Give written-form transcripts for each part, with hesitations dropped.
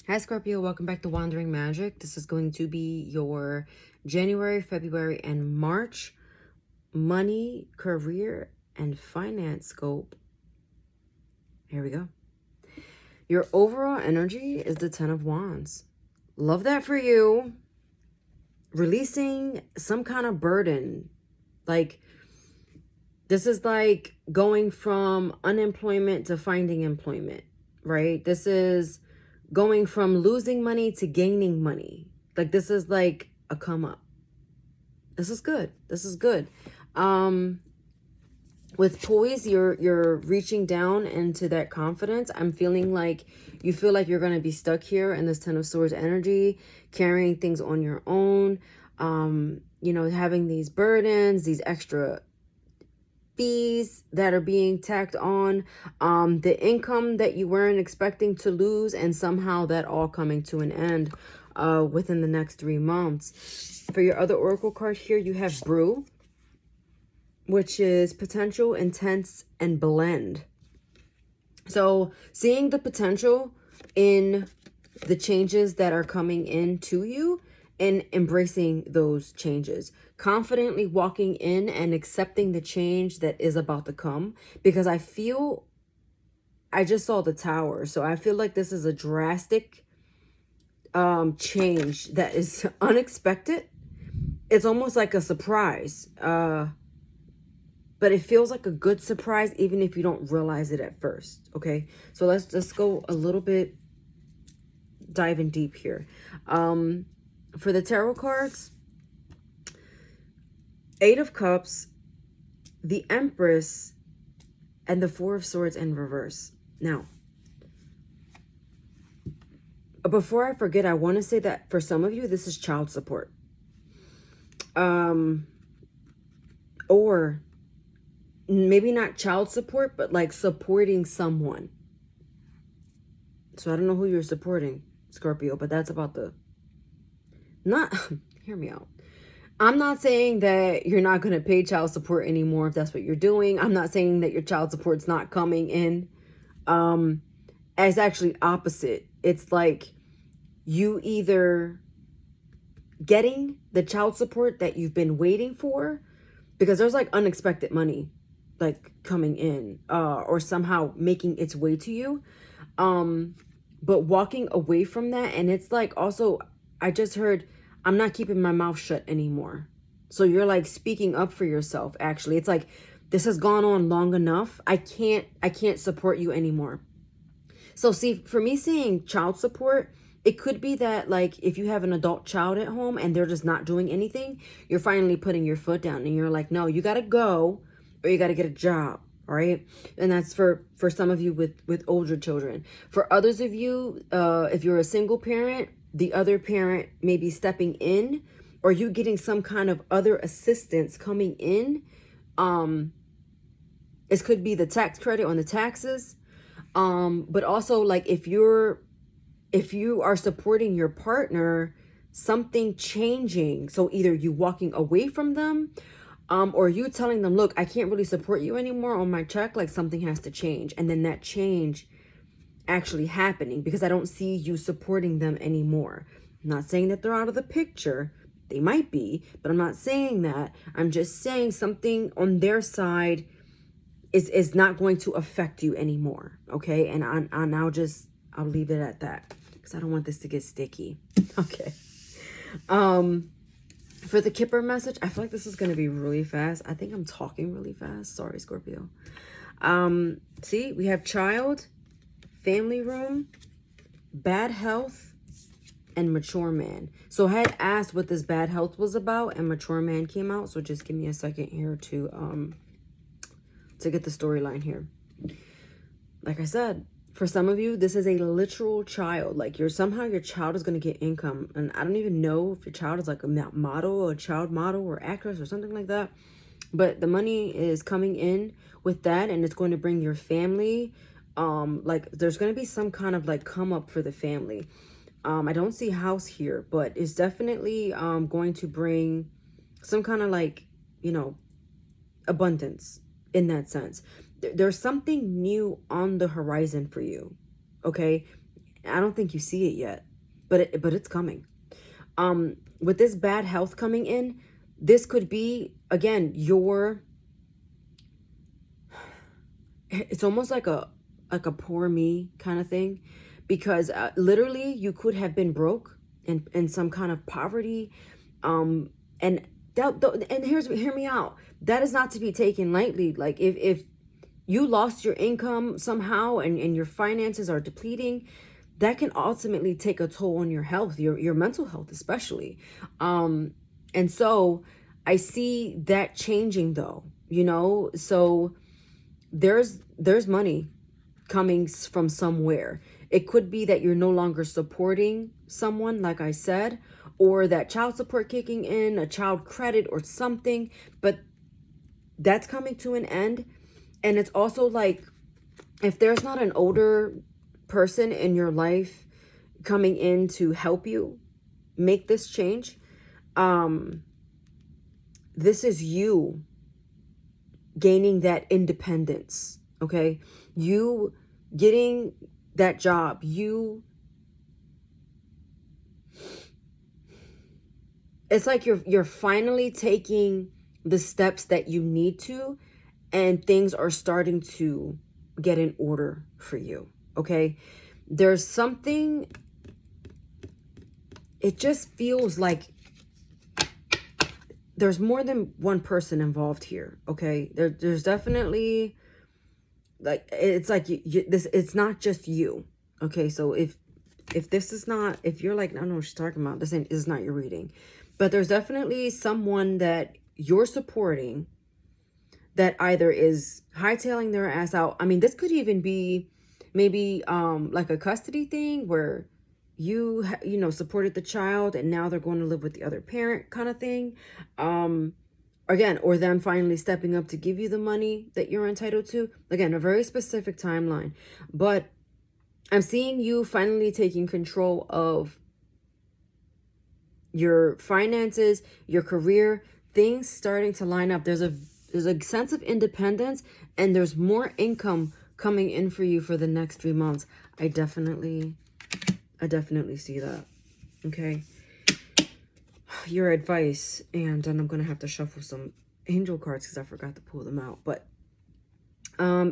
Hi Scorpio, welcome back to Wandering Magic. This is going to be your January, February, and March money, career, and finance scope. Here we go. Your overall energy is the Ten of Wands. Love that for you. Releasing some kind of burden. Like, this is like going from unemployment to finding employment, right? This is going from losing money to gaining money. Like, this is like a come up. This is good. This is good. With poise, you're reaching down into that confidence. I'm feeling like you feel like you're going to be stuck here in this Ten of Swords energy, carrying things on your own, having these burdens, these extra fees that are being tacked on, the income that you weren't expecting to lose, and somehow that all coming to an end within the next 3 months. For your other oracle card here, you have Brew, which is potential, intense, and blend. So seeing the potential in the changes that are coming into you and embracing those changes, confidently walking in and accepting the change that is about to come, because I just saw the Tower, so I feel like this is a drastic change that is unexpected. It's almost like a surprise, but it feels like a good surprise even if you don't realize it at first. Okay, so let's just go a little bit diving deep here. For the tarot cards, Eight of Cups, the Empress, and the Four of Swords in reverse. Now, before I forget, I want to say that for some of you, this is child support. Or maybe not child support, but like supporting someone. So I don't know who you're supporting, Scorpio, but that's about the... Not... Hear me out. I'm not saying that you're not going to pay child support anymore if that's what you're doing. I'm not saying that your child support's not coming in. It's actually opposite. It's like you either getting the child support that you've been waiting for, because there's like unexpected money like coming in or somehow making its way to you. But walking away from that, and it's like also, I just heard, I'm not keeping my mouth shut anymore. So you're like speaking up for yourself. Actually, it's like, this has gone on long enough. I can't support you anymore. So see, for me, seeing child support, it could be that like if you have an adult child at home and they're just not doing anything, you're finally putting your foot down and you're like, no, you got to go or you got to get a job. All right. And that's for some of you with older children. For others of you, if you're a single parent, the other parent may be stepping in, or you getting some kind of other assistance coming in. It could be the tax credit on the taxes. But also like if you are supporting your partner, something changing. So either you walking away from them, or you telling them, look, I can't really support you anymore on my check. Like something has to change. And then that change actually happening because I don't see you supporting them anymore. I'm not saying that they're out of the picture. They might be, but I'm not saying that. I'm just saying something on their side is not going to affect you anymore. Okay. And I'll leave it at that because I don't want this to get sticky. Okay. For the Kipper message, I feel like this is going to be really fast. I think I'm talking really fast. Sorry, Scorpio. See, we have child, family room, bad health, and mature man. So I had asked what this bad health was about, and mature man came out. So just give me a second here to get the storyline here. Like I said, for some of you, this is a literal child. Like somehow your child is going to get income. And I don't even know if your child is like a model or a child model or actress or something like that. But the money is coming in with that, and it's going to bring your family. Like there's going to be some kind of like come up for the family. I don't see house here, but it's definitely going to bring some kind of like, abundance in that sense. There's something new on the horizon for you. Okay. I don't think you see it yet, but it's coming. With this bad health coming in, this could be, again, it's almost like a poor me kind of thing, because literally you could have been broke in some kind of poverty, and hear me out. That is not to be taken lightly. Like if you lost your income somehow and your finances are depleting, that can ultimately take a toll on your health, your mental health especially. And so I see that changing though, so there's money coming from somewhere. It could be that you're no longer supporting someone, like I said, or that child support kicking in, a child credit or something, but that's coming to an end. And it's also like, if there's not an older person in your life coming in to help you make this change, this is you gaining that independence, okay? You getting that job, it's like you're finally taking the steps that you need to, and things are starting to get in order for you, okay? There's something, it just feels like there's more than one person involved here, okay? There's definitely, like, it's like it's not just you, okay? So if this is not, if you're like, I don't know what she's talking about, this is not your reading, but there's definitely someone that you're supporting that either is hightailing their ass out. I mean, this could even be maybe like a custody thing where you supported the child and now they're going to live with the other parent kind of thing. Again, or them finally stepping up to give you the money that you're entitled to. Again, a very specific timeline. But I'm seeing you finally taking control of your finances, your career, things starting to line up. There's a sense of independence, and there's more income coming in for you for the next 3 months. I definitely see that. Okay. Your advice, and then I'm going to have to shuffle some angel cards because I forgot to pull them out. But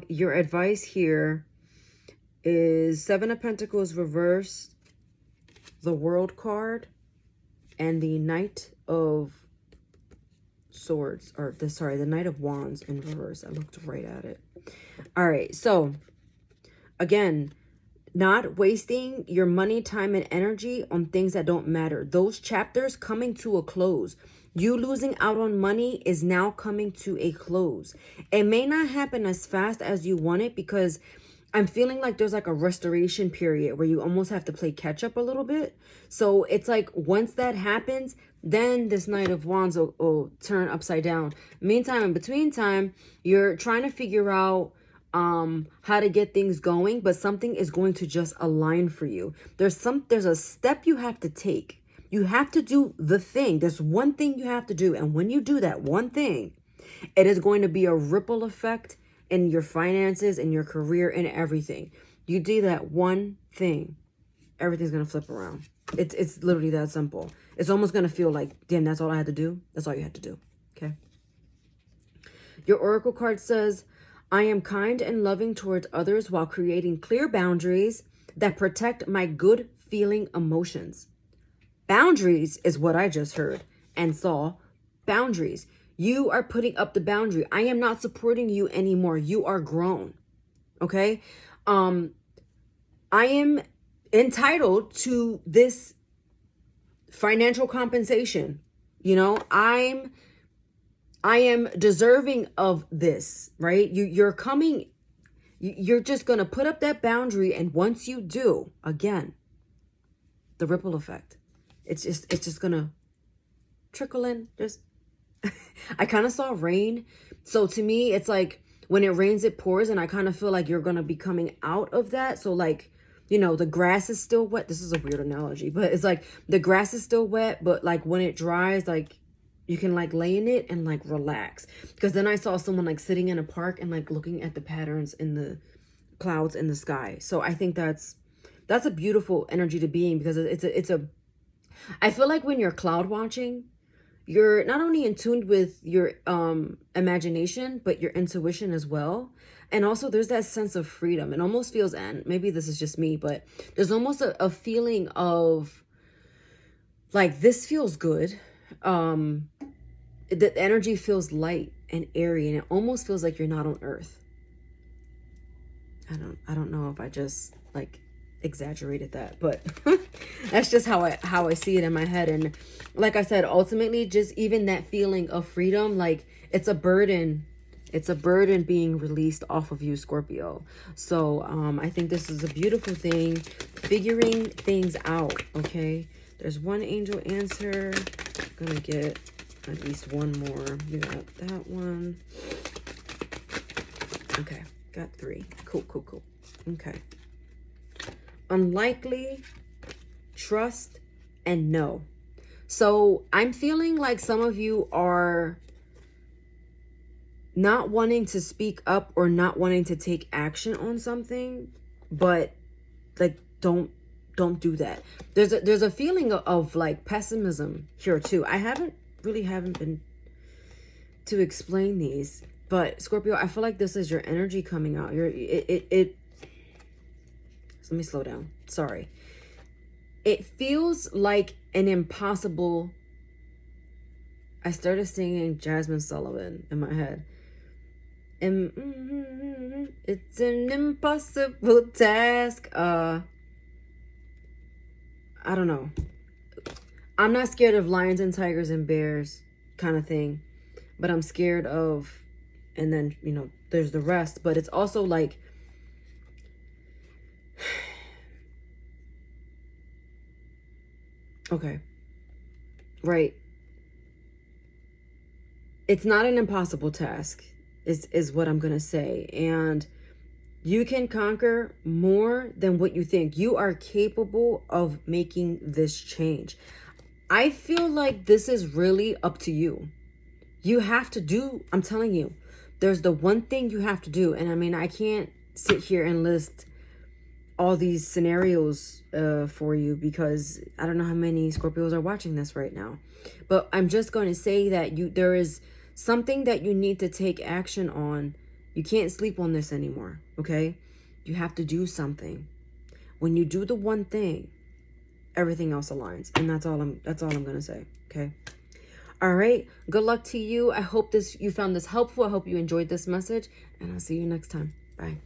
your advice here is 7 of Pentacles reversed, the World card, and the Knight of Swords, or the Knight of Wands in reverse. I looked right at it. All right, so again, not wasting your money, time, and energy on things that don't matter. Those chapters coming to a close. You losing out on money is now coming to a close. It may not happen as fast as you want it, because I'm feeling like there's like a restoration period where you almost have to play catch up a little bit. So it's like once that happens, then this Knight of Wands will turn upside down. Meantime, in between time, you're trying to figure out how to get things going, but something is going to just align for you. There's a step you have to take. You have to do the thing. There's one thing you have to do. And when you do that one thing, it is going to be a ripple effect in your finances, in your career, and everything. You do that one thing, everything's going to flip around. It's literally that simple. It's almost going to feel like, damn, that's all I had to do. That's all you had to do. Okay. Your Oracle card says, I am kind and loving towards others while creating clear boundaries that protect my good feeling emotions. Boundaries is what I just heard and saw. Boundaries. You are putting up the boundary. I am not supporting you anymore. You are grown. Okay? I am entitled to this financial compensation. I am deserving of this, right? You're just going to put up that boundary, and once you do, again, the ripple effect. It's just going to trickle in. Just I kind of saw rain. So to me, it's like when it rains, it pours, and I kind of feel like you're going to be coming out of that. So like, the grass is still wet. This is a weird analogy, but it's like the grass is still wet, but like when it dries, like you can like lay in it and like relax. Because then I saw someone like sitting in a park and like looking at the patterns in the clouds in the sky. So I think that's That's a beautiful energy to be in, because it's a I feel like when you're cloud watching, you're not only in tune with your imagination, but your intuition as well. And also there's that sense of freedom. It almost feels, and maybe this is just me, but there's almost a feeling of like, this feels good. The energy feels light and airy, and it almost feels like you're not on earth. I don't know if I just like exaggerated that, but that's just how I see it in my head. And like I said, ultimately, just even that feeling of freedom, like it's a burden being released off of you, Scorpio. So I think this is a beautiful thing, figuring things out. Okay, there's one angel answer. I'm gonna get at least one more. You got that one. Okay, got 3. Cool. Okay. Unlikely, trust, and no. So I'm feeling like some of you are not wanting to speak up or not wanting to take action on something, but like don't do that. There's a feeling of like pessimism here too. I haven't been to explain these, but Scorpio, I feel like this is your energy coming out. So let me slow down. Sorry. It feels like an impossible. I started singing Jasmine Sullivan in my head. And it's an impossible task. I don't know. I'm not scared of lions and tigers and bears kind of thing, but I'm scared of, and then, you know, there's the rest, but it's also like, okay, right. It's not an impossible task is what I'm going to say. And you can conquer more than what you think. You are capable of making this change. I feel like this is really up to you. You have to do, I'm telling you, there's the one thing you have to do. And I mean, I can't sit here and list all these scenarios for you, because I don't know how many Scorpios are watching this right now. But I'm just going to say that there is something that you need to take action on. You can't sleep on this anymore, okay? You have to do something. When you do the one thing, everything else aligns. And that's all I'm going to say, okay? All right. Good luck to you. I hope you found this helpful. I hope you enjoyed this message, and I'll see you next time. Bye.